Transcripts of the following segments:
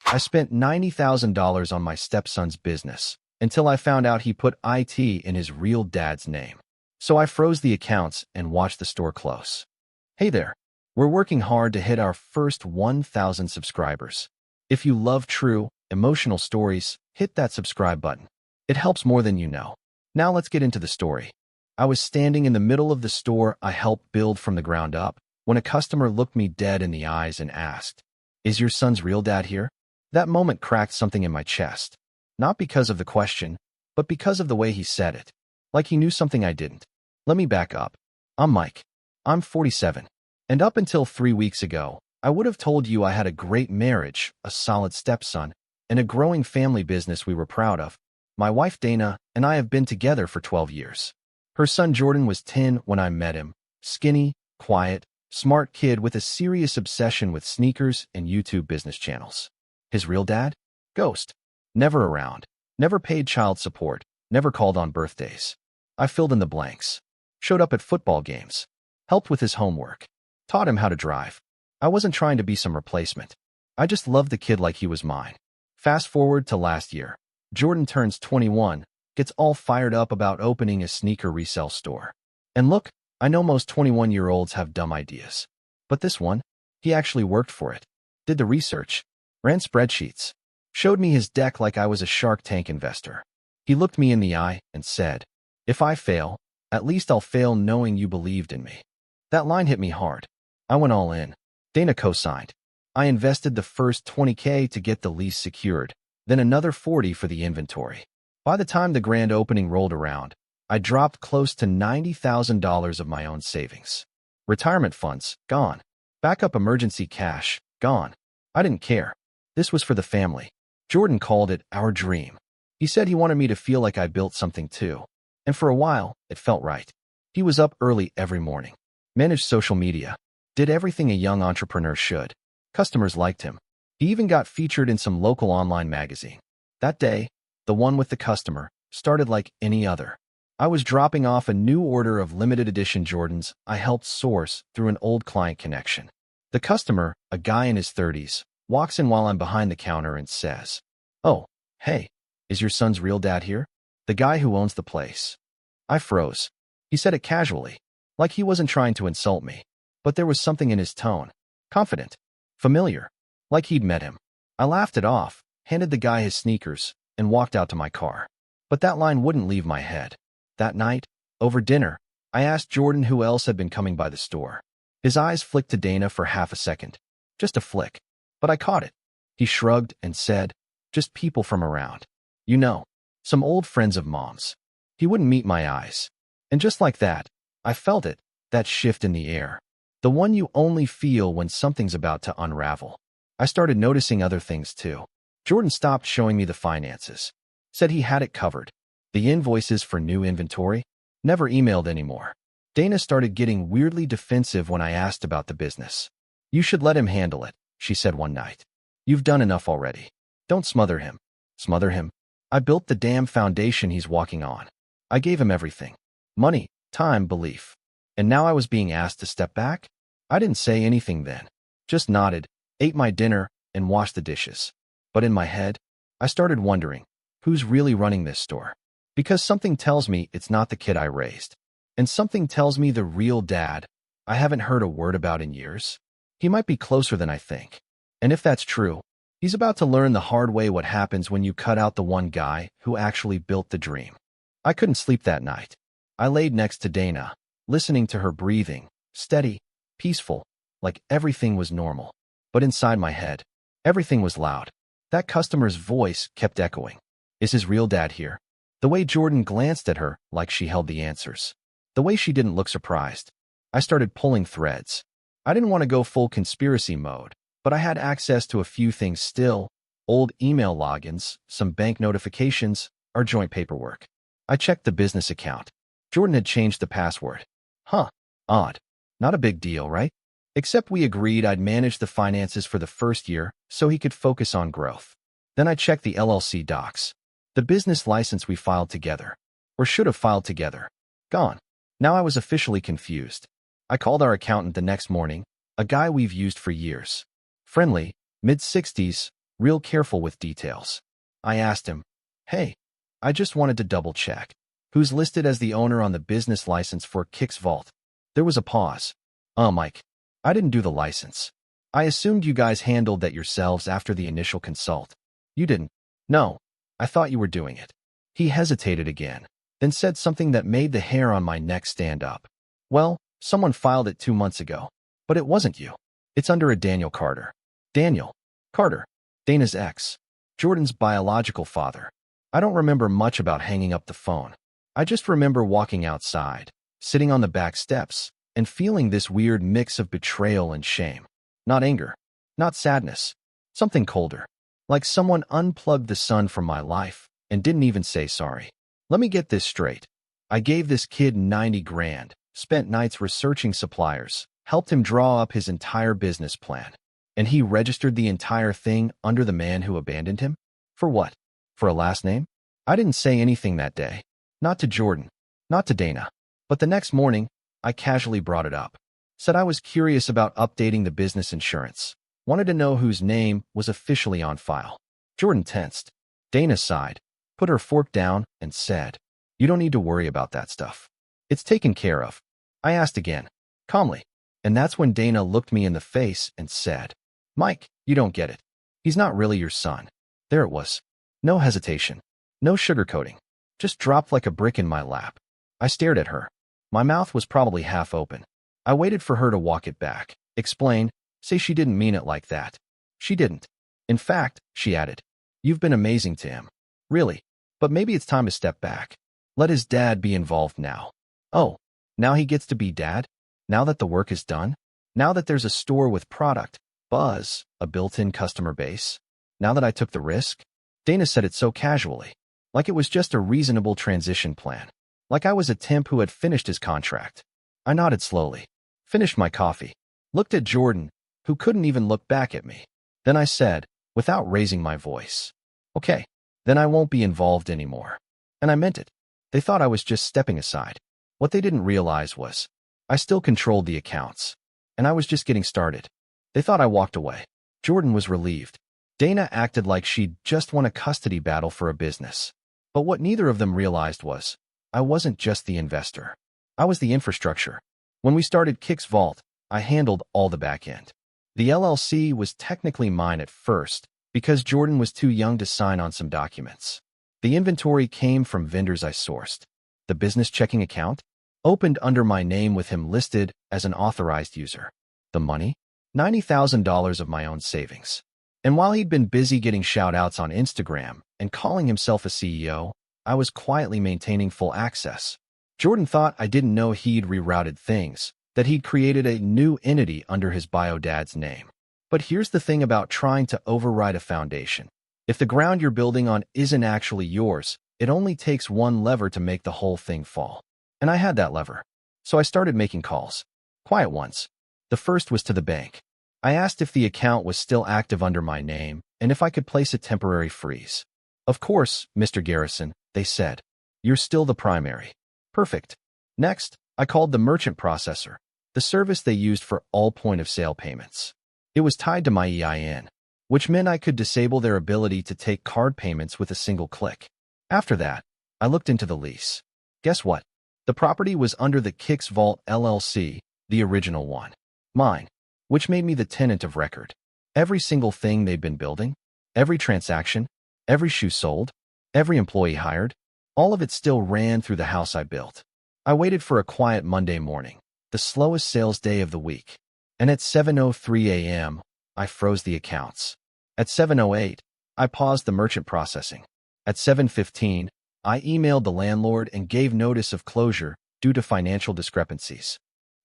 I spent $90,000 on my stepson's business until I found out he put IT in his real dad's name. So I froze the accounts and watched the store close. Hey there. We're working hard to hit our first 1,000 subscribers. If you love true, emotional stories, hit that subscribe button. It helps more than you know. Now let's get into the story. I was standing in the middle of the store I helped build from the ground up when a customer looked me dead in the eyes and asked, "Is your son's real dad here?" That moment cracked something in my chest. Not because of the question, but because of the way he said it. Like he knew something I didn't. Let me back up. I'm Mike. I'm 47. And up until 3 weeks ago, I would have told you I had a great marriage, a solid stepson, and a growing family business we were proud of. My wife Dana and I have been together for 12 years. Her son Jordan was 10 when I met him. Skinny, quiet, smart kid with a serious obsession with sneakers and YouTube business channels. His real dad? Ghost. Never around. Never paid child support. Never called on birthdays. I filled in the blanks. Showed up at football games. Helped with his homework. Taught him how to drive. I wasn't trying to be some replacement. I just loved the kid like he was mine. Fast forward to last year. Jordan turns 21, gets all fired up about opening a sneaker resale store. And look, I know most 21-year-olds have dumb ideas. But this one, he actually worked for it. Did the research. Ran spreadsheets. Showed me his deck like I was a Shark Tank investor. He looked me in the eye and said, "If I fail, at least I'll fail knowing you believed in me." That line hit me hard. I went all in. Dana co-signed. I invested the first $20K to get the lease secured, then another $40 for the inventory. By the time the grand opening rolled around, I dropped close to $90,000 of my own savings. Retirement funds, gone. Backup emergency cash, gone. I didn't care. This was for the family. Jordan called it our dream. He said he wanted me to feel like I built something too. And for a while, it felt right. He was up early every morning. Managed social media. Did everything a young entrepreneur should. Customers liked him. He even got featured in some local online magazine. That day, the one with the customer, started like any other. I was dropping off a new order of limited edition Jordans I helped source through an old client connection. The customer, a guy in his 30s, walks in while I'm behind the counter and says, "Oh, hey, is your son's real dad here? The guy who owns the place." I froze. He said it casually, like he wasn't trying to insult me, but there was something in his tone. Confident. Familiar. Like he'd met him. I laughed it off, handed the guy his sneakers, and walked out to my car. But that line wouldn't leave my head. That night, over dinner, I asked Jordan who else had been coming by the store. His eyes flicked to Dana for half a second. Just a flick. But I caught it. He shrugged and said, "Just people from around. You know, some old friends of Mom's." He wouldn't meet my eyes. And just like that, I felt it, that shift in the air. The one you only feel when something's about to unravel. I started noticing other things too. Jordan stopped showing me the finances. Said he had it covered. The invoices for new inventory. Never emailed anymore. Dana started getting weirdly defensive when I asked about the business. "You should let him handle it," she said one night. "You've done enough already. Don't smother him." Smother him? I built the damn foundation he's walking on. I gave him everything. Money, time, belief. And now I was being asked to step back? I didn't say anything then. Just nodded, ate my dinner, and washed the dishes. But in my head, I started wondering, who's really running this store? Because something tells me it's not the kid I raised. And something tells me the real dad I haven't heard a word about in years. He might be closer than I think. And if that's true, he's about to learn the hard way what happens when you cut out the one guy who actually built the dream. I couldn't sleep that night. I laid next to Dana, listening to her breathing, steady, peaceful, like everything was normal. But inside my head, everything was loud. That customer's voice kept echoing. Is his real dad here? The way Jordan glanced at her like she held the answers. The way she didn't look surprised. I started pulling threads. I didn't want to go full conspiracy mode, but I had access to a few things still, old email logins, some bank notifications, our joint paperwork. I checked the business account. Jordan had changed the password. Huh, odd. Not a big deal, right? Except we agreed I'd manage the finances for the first year so he could focus on growth. Then I checked the LLC docs. The business license we filed together. Or should have filed together. Gone. Now I was officially confused. I called our accountant the next morning, a guy we've used for years. Friendly, mid-60s, real careful with details. I asked him, "Hey, I just wanted to double check. Who's listed as the owner on the business license for Kick's Vault?" There was a pause. Mike, I didn't do the license. I assumed you guys handled that yourselves after the initial consult. You didn't. No, I thought you were doing it." He hesitated again, then said something that made the hair on my neck stand up. "Well, someone filed it 2 months ago, but it wasn't you. It's under a Daniel Carter." Daniel Carter, Dana's ex, Jordan's biological father. I don't remember much about hanging up the phone. I just remember walking outside, sitting on the back steps, and feeling this weird mix of betrayal and shame. Not anger, not sadness, something colder. Like someone unplugged the sun from my life and didn't even say sorry. Let me get this straight. I gave this kid 90 grand, spent nights researching suppliers, helped him draw up his entire business plan, and he registered the entire thing under the man who abandoned him? For what? For a last name? I didn't say anything that day. Not to Jordan, not to Dana. But the next morning, I casually brought it up. Said I was curious about updating the business insurance. Wanted to know whose name was officially on file. Jordan tensed. Dana sighed, put her fork down, and said, "You don't need to worry about that stuff. It's taken care of." I asked again, calmly, and that's when Dana looked me in the face and said, "Mike, you don't get it. He's not really your son." There it was. No hesitation. No sugarcoating. Just dropped like a brick in my lap. I stared at her. My mouth was probably half open. I waited for her to walk it back, explain, say she didn't mean it like that. She didn't. In fact, she added, "You've been amazing to him. Really. But maybe it's time to step back. Let his dad be involved now." Oh, now he gets to be dad? Now that the work is done? Now that there's a store with product, buzz, a built-in customer base? Now that I took the risk? Dana said it so casually, like it was just a reasonable transition plan. Like I was a temp who had finished his contract. I nodded slowly, finished my coffee, looked at Jordan, who couldn't even look back at me. Then I said, without raising my voice, "Okay, then I won't be involved anymore." And I meant it. They thought I was just stepping aside. What they didn't realize was, I still controlled the accounts, and I was just getting started. They thought I walked away. Jordan was relieved. Dana acted like she'd just won a custody battle for a business. But what neither of them realized was, I wasn't just the investor. I was the infrastructure. When we started Kick's Vault, I handled all the back end. The LLC was technically mine at first, because Jordan was too young to sign on some documents. The inventory came from vendors I sourced. The business checking account? Opened under my name with him listed as an authorized user. The money? $90,000 of my own savings. And while he'd been busy getting shout-outs on Instagram and calling himself a CEO, I was quietly maintaining full access. Jordan thought I didn't know he'd rerouted things, that he'd created a new entity under his bio-dad's name. But here's the thing about trying to override a foundation. If the ground you're building on isn't actually yours, it only takes one lever to make the whole thing fall. And I had that lever. So I started making calls. Quiet ones. The first was to the bank. I asked if the account was still active under my name and if I could place a temporary freeze. "Of course, Mr. Garrison," they said. "You're still the primary." Perfect. Next, I called the merchant processor, the service they used for all point-of-sale payments. It was tied to my EIN, which meant I could disable their ability to take card payments with a single click. After that, I looked into the lease. Guess what? The property was under the Kick's Vault LLC, the original one. Mine. Which made me the tenant of record. Every single thing they'd been building, every transaction, every shoe sold, every employee hired, all of it still ran through the house I built. I waited for a quiet Monday morning, the slowest sales day of the week. And at 7:03 a.m., I froze the accounts. At 7:08, I paused the merchant processing. At 7:15, I emailed the landlord and gave notice of closure due to financial discrepancies.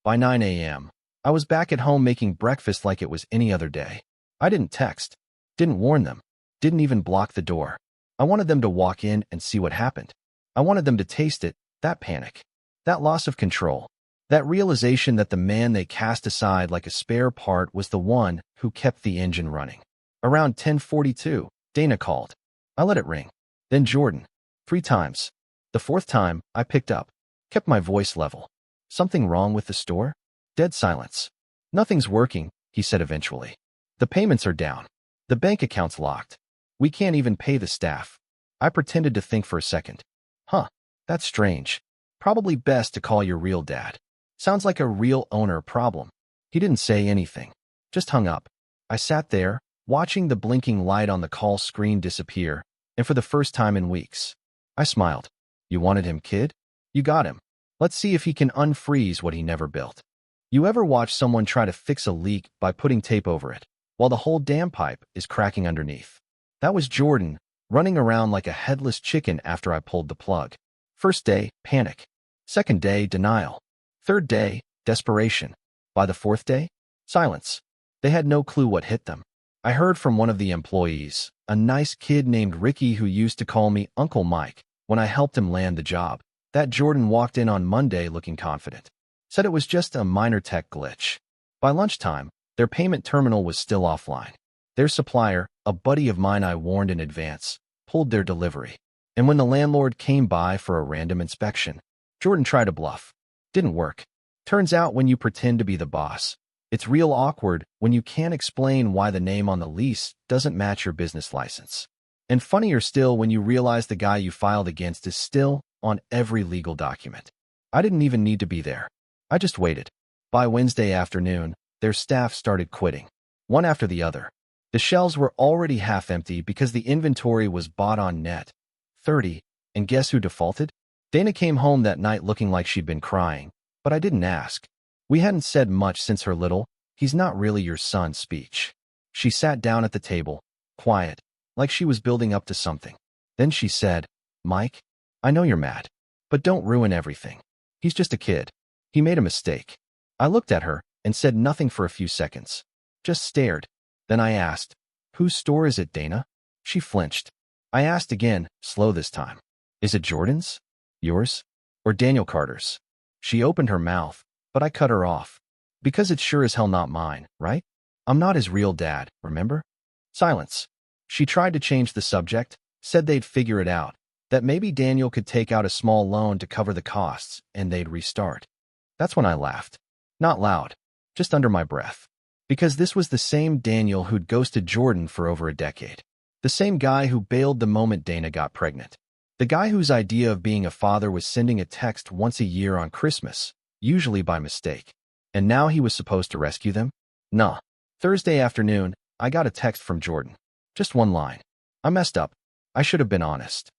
By 9 a.m., I was back at home making breakfast like it was any other day. I didn't text, didn't warn them, didn't even block the door. I wanted them to walk in and see what happened. I wanted them to taste it, that panic, that loss of control, that realization that the man they cast aside like a spare part was the one who kept the engine running. Around 10:42, Dana called. I let it ring. Then Jordan. 3 times. The 4th time, I picked up, kept my voice level. "Something wrong with the store?" Dead silence. "Nothing's working," he said eventually. "The payments are down. The bank account's locked. We can't even pay the staff. I pretended to think for a second. Huh, that's strange. Probably best to call your real dad. Sounds like a real owner problem. He didn't say anything. Just hung up. I sat there, watching the blinking light on the call screen disappear, and for the first time in weeks, I smiled. You wanted him, kid? You got him. Let's see if he can unfreeze what he never built. You ever watch someone try to fix a leak by putting tape over it, while the whole damn pipe is cracking underneath? That was Jordan, running around like a headless chicken after I pulled the plug. First day, panic. Second day, denial. Third day, desperation. By the fourth day, silence. They had no clue what hit them. I heard from one of the employees, a nice kid named Ricky who used to call me Uncle Mike when I helped him land the job, that Jordan walked in on Monday looking confident. Said it was just a minor tech glitch. By lunchtime, their payment terminal was still offline. Their supplier, a buddy of mine I warned in advance, pulled their delivery. And when the landlord came by for a random inspection, Jordan tried to bluff. Didn't work. Turns out when you pretend to be the boss, it's real awkward when you can't explain why the name on the lease doesn't match your business license. And funnier still when you realize the guy you filed against is still on every legal document. I didn't even need to be there. I just waited. By Wednesday afternoon, their staff started quitting, one after the other. The shelves were already half empty because the inventory was bought on net. 30, and guess who defaulted? Dana came home that night looking like she'd been crying, but I didn't ask. We hadn't said much since her little, "He's not really your son" speech. She sat down at the table, quiet, like she was building up to something. Then she said, "Mike, I know you're mad, but don't ruin everything. He's just a kid. He made a mistake." I looked at her and said nothing for a few seconds. Just stared. Then I asked, "Whose store is it, Dana?" She flinched. I asked again, slow this time. "Is it Jordan's? Yours? Or Daniel Carter's?" She opened her mouth, but I cut her off. "Because it's sure as hell not mine, right? I'm not his real dad, remember?" Silence. She tried to change the subject, said they'd figure it out, that maybe Daniel could take out a small loan to cover the costs, and they'd restart. That's when I laughed. Not loud, just under my breath. Because this was the same Daniel who'd ghosted Jordan for over a decade. The same guy who bailed the moment Dana got pregnant. The guy whose idea of being a father was sending a text once a year on Christmas, usually by mistake. And now he was supposed to rescue them? Nah. Thursday afternoon, I got a text from Jordan. Just one line. "I messed up. I should have been honest.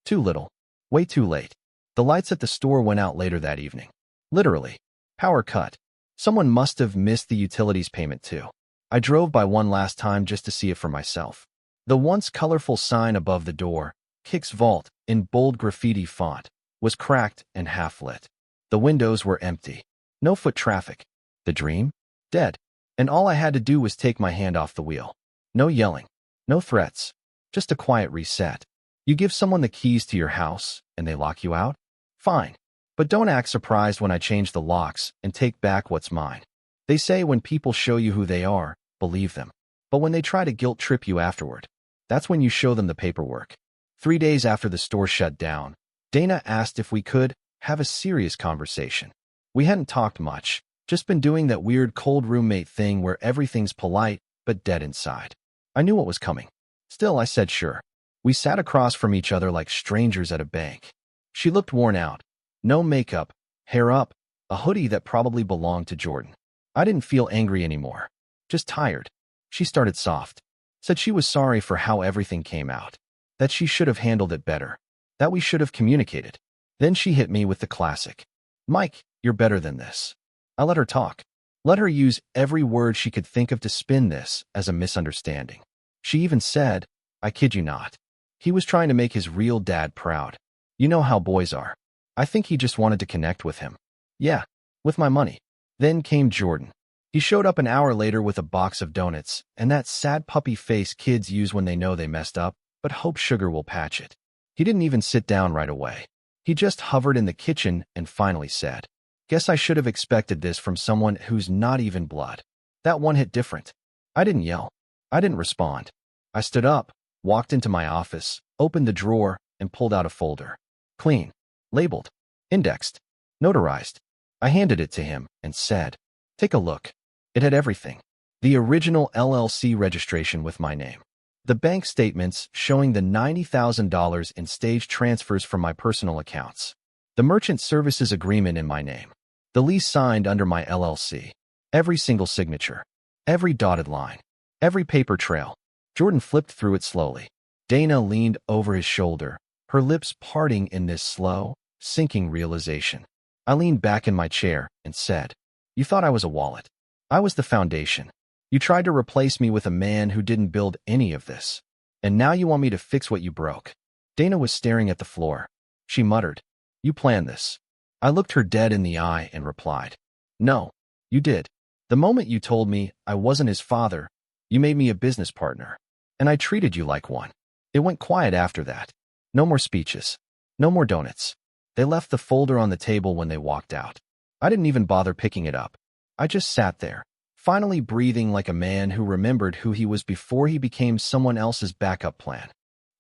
Too little. Way too late." The lights at the store went out later that evening. Literally. Power cut. Someone must have missed the utilities payment too. I drove by one last time just to see it for myself. The once colorful sign above the door, Kick's Vault, in bold graffiti font, was cracked and half-lit. The windows were empty. No foot traffic. The dream? Dead. And all I had to do was take my hand off the wheel. No yelling. No threats. Just a quiet reset. You give someone the keys to your house, and they lock you out? Fine. But don't act surprised when I change the locks and take back what's mine. They say when people show you who they are, believe them. But when they try to guilt trip you afterward, that's when you show them the paperwork. 3 days after the store shut down, Dana asked if we could have a serious conversation. We hadn't talked much, just been doing that weird cold roommate thing where everything's polite but dead inside. I knew what was coming. Still, I said sure. We sat across from each other like strangers at a bank. She looked worn out. No makeup, hair up, a hoodie that probably belonged to Jordan. I didn't feel angry anymore. Just tired. She started soft. Said she was sorry for how everything came out. That she should have handled it better. That we should have communicated. Then she hit me with the classic. "Mike, you're better than this." I let her talk. Let her use every word she could think of to spin this as a misunderstanding. She even said, "I kid you not. He was trying to make his real dad proud. You know how boys are. I think he just wanted to connect with him. Yeah, with my money." Then came Jordan. He showed up an hour later with a box of donuts and that sad puppy face kids use when they know they messed up, but hope sugar will patch it. He didn't even sit down right away. He just hovered in the kitchen and finally said, "Guess I should have expected this from someone who's not even blood." That one hit different. I didn't yell. I didn't respond. I stood up, walked into my office, opened the drawer, and pulled out a folder. Clean. Labeled. Indexed. Notarized. I handed it to him and said, "Take a look." It had everything. The original LLC registration with my name. The bank statements showing the $90,000 in stage transfers from my personal accounts. The merchant services agreement in my name. The lease signed under my LLC. Every single signature. Every dotted line. Every paper trail. Jordan flipped through it slowly. Dana leaned over his shoulder, her lips parting in this slow, sinking realization. I leaned back in my chair and said, "You thought I was a wallet. I was the foundation. You tried to replace me with a man who didn't build any of this. And now you want me to fix what you broke." Dana was staring at the floor. She muttered, "You planned this." I looked her dead in the eye and replied, "No, you did. The moment you told me I wasn't his father, you made me a business partner. And I treated you like one." It went quiet after that. No more speeches. No more donuts. They left the folder on the table when they walked out. I didn't even bother picking it up. I just sat there, finally breathing like a man who remembered who he was before he became someone else's backup plan.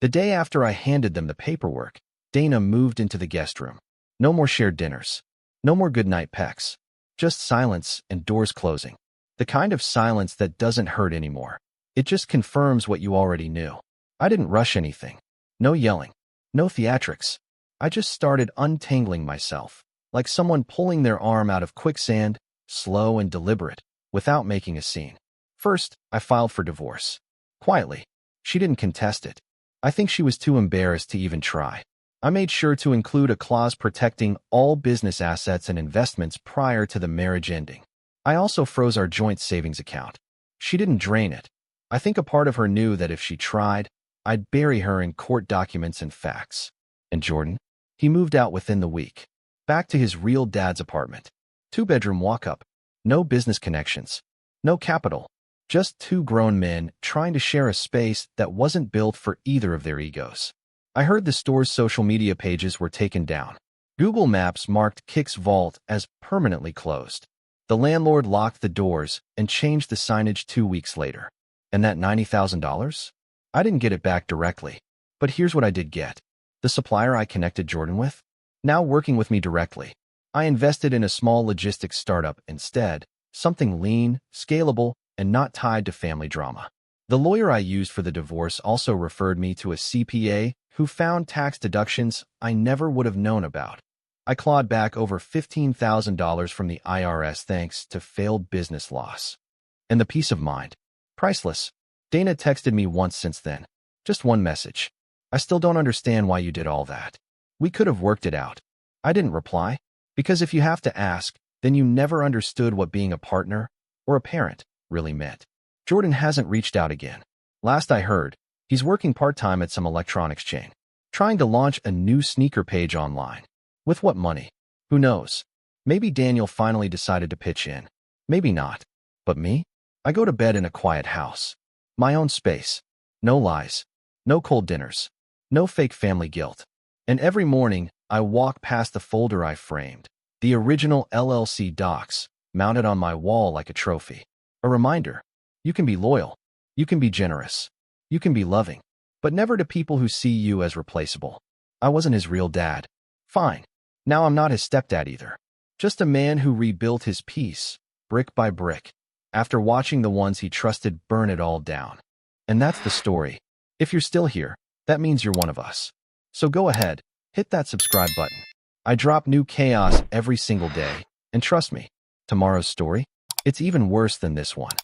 The day after I handed them the paperwork, Dana moved into the guest room. No more shared dinners. No more goodnight pecks. Just silence and doors closing. The kind of silence that doesn't hurt anymore. It just confirms what you already knew. I didn't rush anything. No yelling. No theatrics. I just started untangling myself, like someone pulling their arm out of quicksand, slow and deliberate, without making a scene. First, I filed for divorce. Quietly. She didn't contest it. I think she was too embarrassed to even try. I made sure to include a clause protecting all business assets and investments prior to the marriage ending. I also froze our joint savings account. She didn't drain it. I think a part of her knew that if she tried, I'd bury her in court documents and facts. And Jordan? He moved out within the week. Back to his real dad's apartment. 2-bedroom walk-up. No business connections. No capital. Just two grown men trying to share a space that wasn't built for either of their egos. I heard the store's social media pages were taken down. Google Maps marked Kick's vault as permanently closed. The landlord locked the doors and changed the signage 2 weeks later. And that $90,000? I didn't get it back directly. But here's what I did get. The supplier I connected Jordan with, now working with me directly. I invested in a small logistics startup instead, something lean, scalable, and not tied to family drama. The lawyer I used for the divorce also referred me to a CPA who found tax deductions I never would have known about. I clawed back over $15,000 from the IRS thanks to failed business loss. And the peace of mind. Priceless. Dana texted me once since then. Just one message. "I still don't understand why you did all that. We could have worked it out." I didn't reply, because if you have to ask, then you never understood what being a partner or a parent really meant. Jordan hasn't reached out again. Last I heard, he's working part-time at some electronics chain, trying to launch a new sneaker page online. With what money? Who knows? Maybe Daniel finally decided to pitch in. Maybe not. But me? I go to bed in a quiet house. My own space. No lies. No cold dinners. No fake family guilt. And every morning, I walk past the folder I framed, the original LLC docs, mounted on my wall like a trophy. A reminder. You can be loyal. You can be generous. You can be loving. But never to people who see you as replaceable. I wasn't his real dad. Fine. Now I'm not his stepdad either. Just a man who rebuilt his peace, brick by brick, after watching the ones he trusted burn it all down. And that's the story. If you're still here, that means you're one of us. So go ahead, hit that subscribe button. I drop new chaos every single day, and trust me, tomorrow's story, it's even worse than this one.